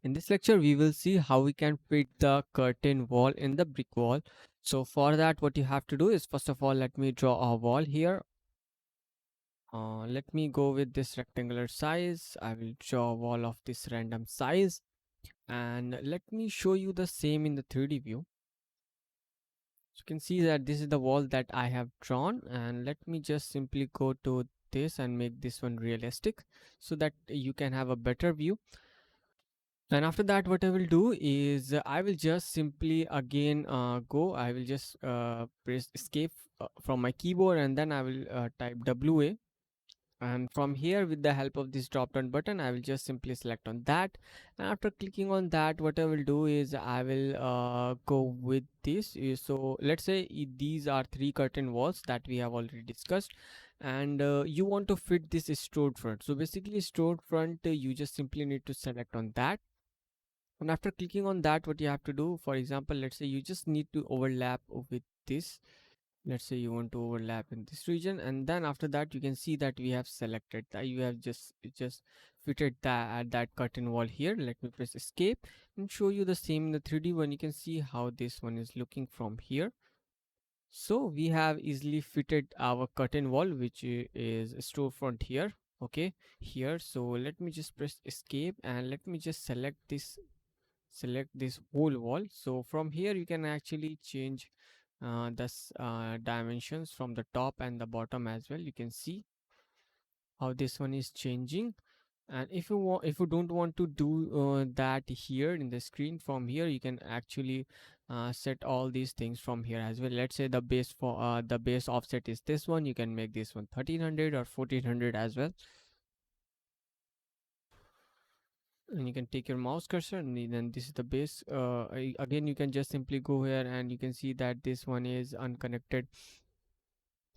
In this lecture, we will see how we can fit the curtain wall in the brick wall. So for that, what you have to do is, first of all, let me draw a wall here. Let me go with this rectangular size. I will draw a wall of this random size, and let me show you the same in the 3D view. So you can see that this is the wall that I have drawn, and let me just simply go to this and make this one realistic so that you can have a better view. And after that, what I will do is I will just simply again I will just press escape from my keyboard, and then I will type WA. And from here, with the help of this drop down button, I will just simply select on that. And after clicking on that, what I will do is I will go with this. So let's say these are three curtain walls that we have already discussed, and you want to fit this stored front. So basically stored front, you just simply need to select on that. And after clicking on that, what you have to do, for example, let's say you just need to overlap with this. Let's say you want to overlap in this region, and then after that you can see that we have selected that. You have just fitted that curtain wall here. Let me press escape and show you the same in the 3D one. You can see how this one is looking from here. So we have easily fitted our curtain wall, which is storefront here. Okay, here. So let me just press escape and let me just select this whole wall. So from here you can actually change the dimensions from the top and the bottom as well. You can see how this one is changing. And if you don't want to do that here in the screen, from here you can actually set all these things from here as well. Let's say the base offset is this one. You can make this one 1300 or 1400 as well. And you can take your mouse cursor, and then this is the base. Again, you can just simply go here and you can see that this one is unconnected.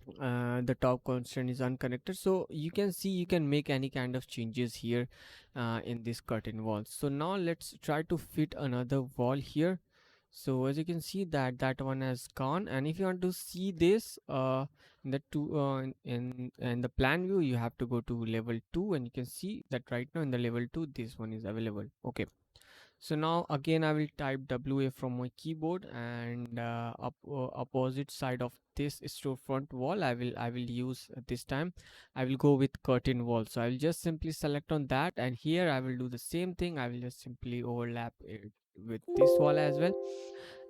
The top constant is unconnected, so you can see you can make any kind of changes here in this curtain wall. So now let's try to fit another wall here. So as you can see that that one has gone, and if you want to see this in the in the plan view, you have to go to level 2, and you can see that right now in the level 2 this one is available. Okay, so now again I will type WA from my keyboard, and opposite side of this storefront wall I will use this time I will go with curtain wall. So I will just simply select on that, and here I will do the same thing. I will just simply overlap it with this wall as well.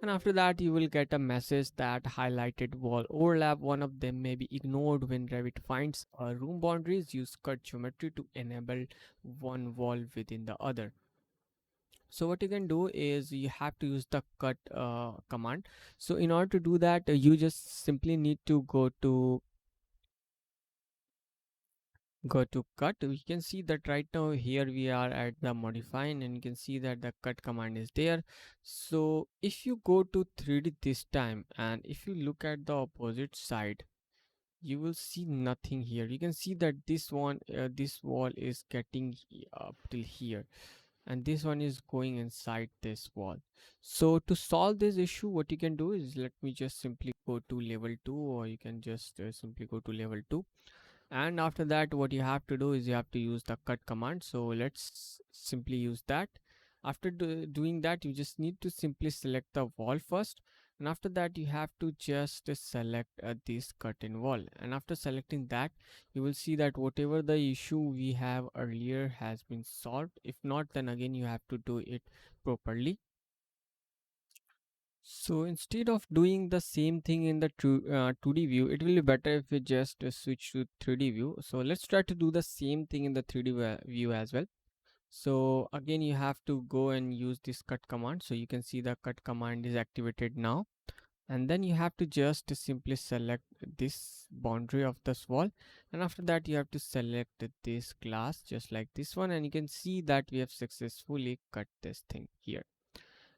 And after that you will get a message that highlighted wall overlap, one of them may be ignored. When Revit finds a room boundaries, use cut geometry to enable one wall within the other. So what you can do is you have to use the cut command. So in order to do that, you just simply need to go to cut. We can see that right now here we are at the modifying, and you can see that the cut command is there. So if you go to 3D this time, and if you look at the opposite side, you will see nothing here. You can see that this wall is getting up till here, and this one is going inside this wall. So to solve this issue, what you can do is, let me just simply go to level 2, or you can just simply go to level 2. And after that, what you have to do is you have to use the cut command. So let's simply use that. After doing that, you just need to simply select the wall first, and after that you have to just select this curtain wall. And after selecting that, you will see that whatever the issue we have earlier has been solved. If not, then again you have to do it properly. So instead of doing the same thing in the 2D view, it will be better if we just switch to 3D view. So let's try to do the same thing in the 3D view as well. So again, you have to go and use this cut command. So you can see the cut command is activated now. And then you have to just simply select this boundary of this wall. And after that, you have to select this glass just like this one. And you can see that we have successfully cut this thing here.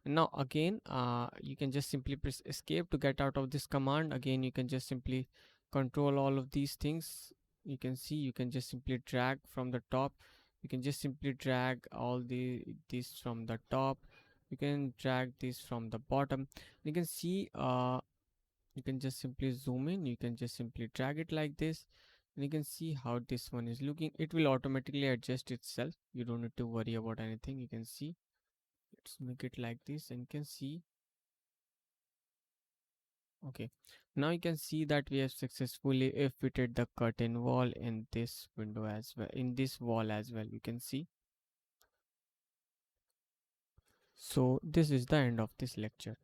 Now again, you can just simply press escape to get out of this command. Again, you can just simply control all of these things. You can see you can just simply drag from the top. You can just simply drag all this from the top. You can drag this from the bottom. You can see you can just simply zoom in. You can just simply drag it like this, and you can see how this one is looking. It will automatically adjust itself. You don't need to worry about anything. You can see let's make it like this, and you can see. Okay, now you can see that we have successfully fitted the curtain wall in this window as well, in this wall as well, you can see. So this is the end of this lecture.